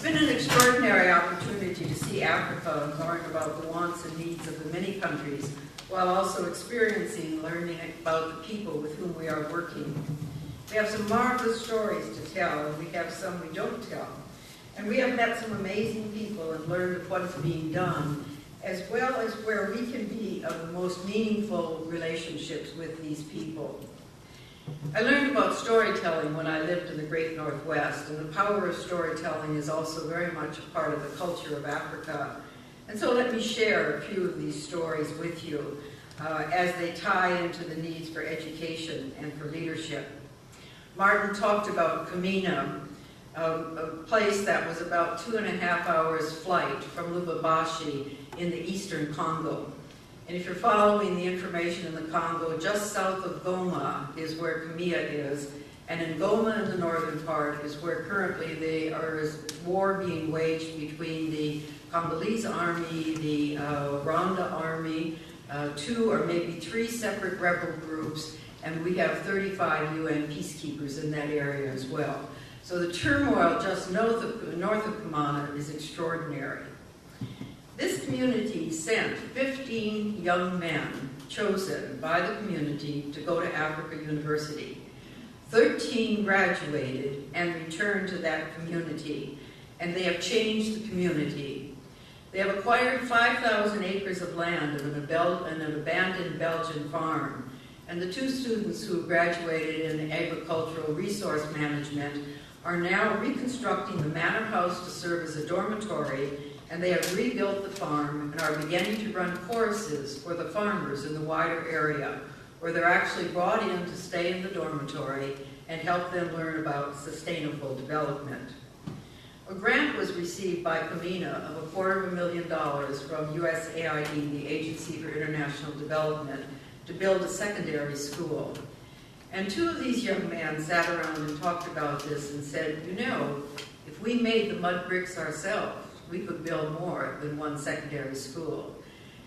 It's been an extraordinary opportunity to see Africa and learn about the wants and needs of the many countries, while also experiencing and learning about the people with whom we are working. We have some marvelous stories to tell, and we have some we don't tell. And we have met some amazing people and learned of what is being done, as well as where we can be of the most meaningful relationships with these people. I learned about storytelling when I lived in the Great Northwest, and the power of storytelling is also very much a part of the culture of Africa. And so let me share a few of these stories with you as they tie into the needs for education and for leadership. Martin talked about Kamina, a place that was about 2.5 hours flight from Lubumbashi in the eastern Congo. And if you're following the information in the Congo, just south of Goma is where Kamina is, and in Goma in the northern part is where currently there is war being waged between the Congolese army, the Rwanda army, 2 or maybe 3 separate rebel groups, and we have 35 UN peacekeepers in that area as well. So the turmoil just north of Kamina is extraordinary. This community sent 15 young men chosen by the community to go to Africa University. 13 graduated and returned to that community, and they have changed the community. They have acquired 5,000 acres of land in an abandoned Belgian farm, and the 2 students who graduated in agricultural resource management are now reconstructing the manor house to serve as a dormitory, and they have rebuilt the farm and are beginning to run courses for the farmers in the wider area, where they're actually brought in to stay in the dormitory and help them learn about sustainable development. A grant was received by Kamina of $250,000 from USAID, the Agency for International Development, to build a secondary school. And 2 of these young men sat around and talked about this and said, you know, if we made the mud bricks ourselves, we could build more than 1 secondary school.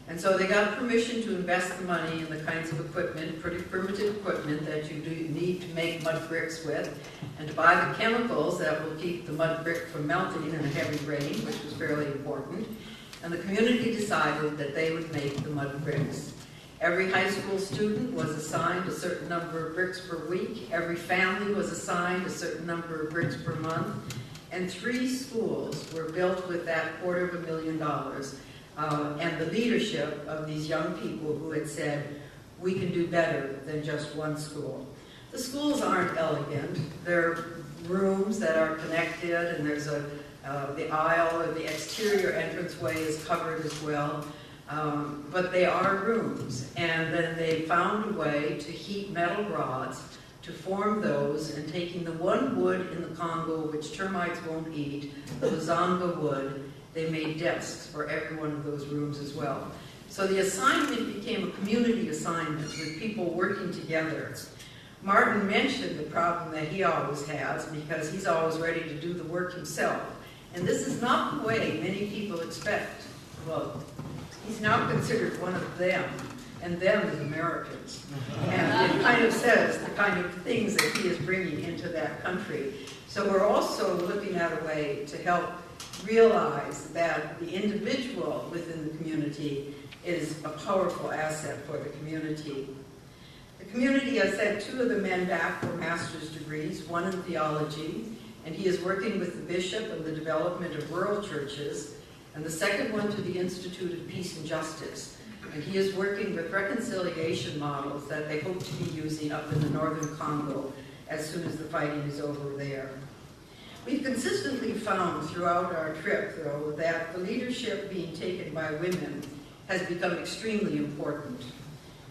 And so they got permission to invest the money in the kinds of equipment, pretty primitive equipment that you need to make mud bricks with, and to buy the chemicals that will keep the mud brick from melting in a heavy rain, which was fairly important. And the community decided that they would make the mud bricks. Every high school student was assigned a certain number of bricks per week. Every family was assigned a certain number of bricks per month. And 3 schools were built with that $250,000. And the leadership of these young people who had said, we can do better than just 1 school. The schools aren't elegant. They're rooms that are connected, and there's the aisle or the exterior entranceway is covered as well. But they are rooms, and then they found a way to heat metal rods to form those, and taking the 1 wood in the Congo, which termites won't eat, the Luzanga wood, they made desks for every one of those rooms as well. So the assignment became a community assignment with people working together. Martin mentioned the problem that he always has, because he's always ready to do the work himself. And this is not the way many people expect. Well, he's now considered one of them, and them as Americans. And it kind of says the kind of things that he is bringing into that country. So we're also looking at a way to help realize that the individual within the community is a powerful asset for the community. The community has sent 2 of the men back for master's degrees, 1 in theology, and he is working with the bishop on the development of rural churches, and the second one to the Institute of Peace and Justice. And he is working with reconciliation models that they hope to be using up in the northern Congo as soon as the fighting is over there. We've consistently found throughout our trip, though, that the leadership being taken by women has become extremely important.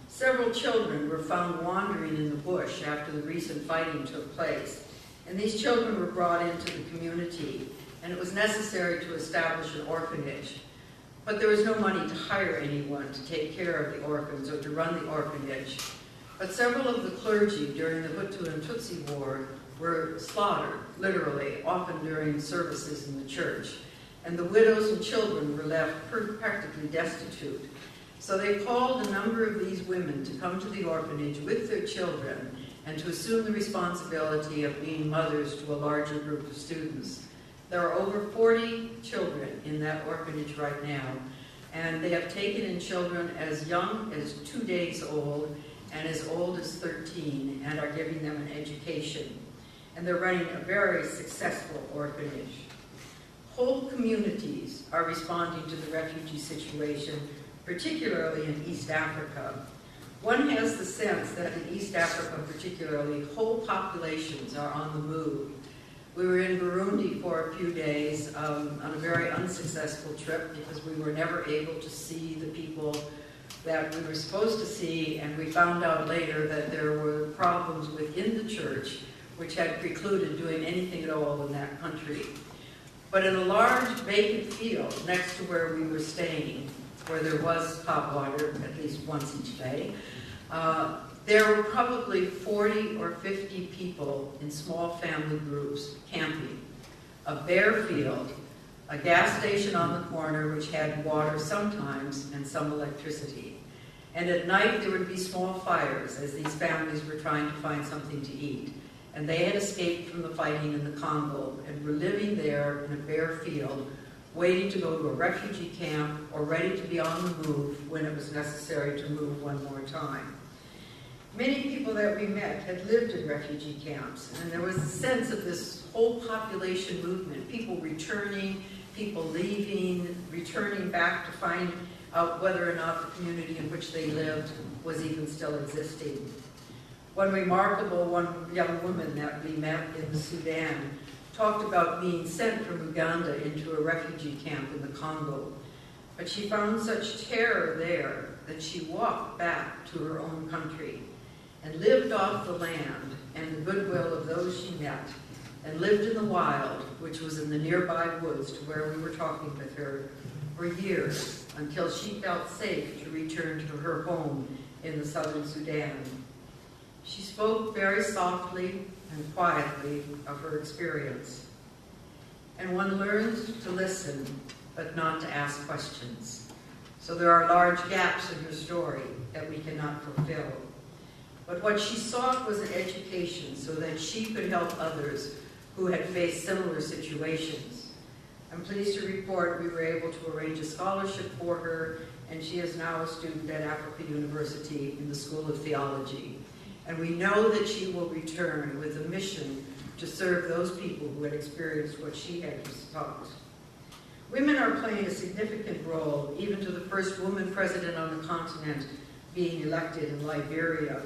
Several children were found wandering in the bush after the recent fighting took place, and these children were brought into the community, and it was necessary to establish an orphanage. But there was no money to hire anyone to take care of the orphans or to run the orphanage. But several of the clergy during the Hutu and Tutsi War were slaughtered, literally, often during services in the church. And the widows and children were left practically destitute. So they called a number of these women to come to the orphanage with their children and to assume the responsibility of being mothers to a larger group of students. There are over 40 children in that orphanage right now, and they have taken in children as young as 2 days old and as old as 13, and are giving them an education. And they're running a very successful orphanage. Whole communities are responding to the refugee situation, particularly in East Africa. One has the sense that in East Africa particularly, whole populations are on the move. We were in Burundi for a few days on a very unsuccessful trip because we were never able to see the people that we were supposed to see, and we found out later that there were problems within the church which had precluded doing anything at all in that country. But in a large vacant field next to where we were staying, where there was hot water at least once each day, there were probably 40 or 50 people in small family groups camping. A bare field, a gas station on the corner which had water sometimes and some electricity. And at night there would be small fires as these families were trying to find something to eat. And they had escaped from the fighting in the Congo and were living there in a bare field, waiting to go to a refugee camp or ready to be on the move when it was necessary to move one more time. Many people that we met had lived in refugee camps, and there was a sense of this whole population movement, people returning, people leaving, returning back to find out whether or not the community in which they lived was even still existing. One young woman that we met in the Sudan talked about being sent from Uganda into a refugee camp in the Congo. But she found such terror there that she walked back to her own country and lived off the land and the goodwill of those she met, and lived in the wild, which was in the nearby woods to where we were talking with her, for years, until she felt safe to return to her home in the southern Sudan. She spoke very softly and quietly of her experience. And one learns to listen, but not to ask questions. So there are large gaps in her story that we cannot fulfill. But what she sought was an education so that she could help others who had faced similar situations. I'm pleased to report we were able to arrange a scholarship for her, and she is now a student at Africa University in the School of Theology. And we know that she will return with a mission to serve those people who had experienced what she had taught. Women are playing a significant role, even to the first woman president on the continent being elected in Liberia.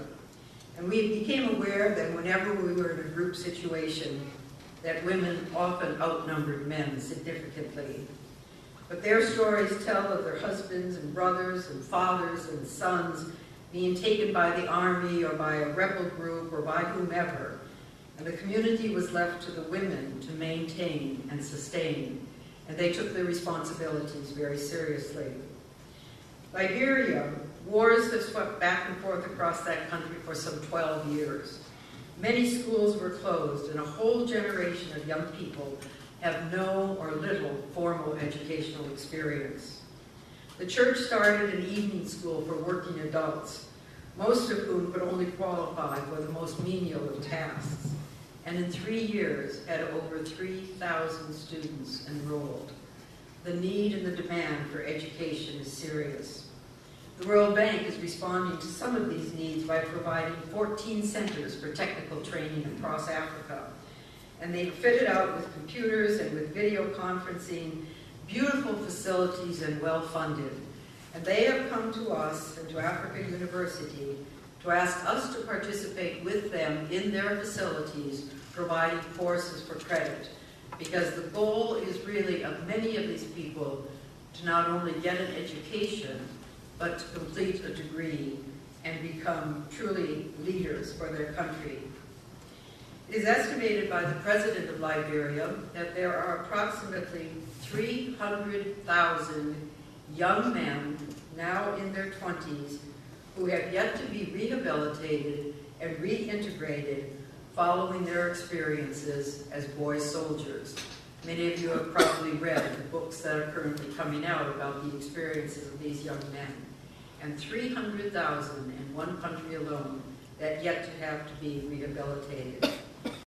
And we became aware that whenever we were in a group situation, that women often outnumbered men significantly. But their stories tell of their husbands and brothers and fathers and sons being taken by the army or by a rebel group or by whomever, and the community was left to the women to maintain and sustain, and they took their responsibilities very seriously. Liberia, wars have swept back and forth across that country for some 12 years. Many schools were closed, and a whole generation of young people have no or little formal educational experience. The church started an evening school for working adults, most of whom could only qualify for the most menial of tasks, and in 3 years had over 3,000 students enrolled. The need and the demand for education is serious. The World Bank is responding to some of these needs by providing 14 centers for technical training across Africa. And they've fitted out with computers and with video conferencing, beautiful facilities and well-funded. And they have come to us and to Africa University to ask us to participate with them in their facilities, providing courses for credit. Because the goal is really of many of these people to not only get an education, but to complete a degree and become truly leaders for their country. It is estimated by the president of Liberia that there are approximately 300,000 young men now in their 20s who have yet to be rehabilitated and reintegrated following their experiences as boy soldiers. Many of you have probably read the books that are currently coming out about the experiences of these young men. And 300,000 in one country alone that yet to have to be rehabilitated.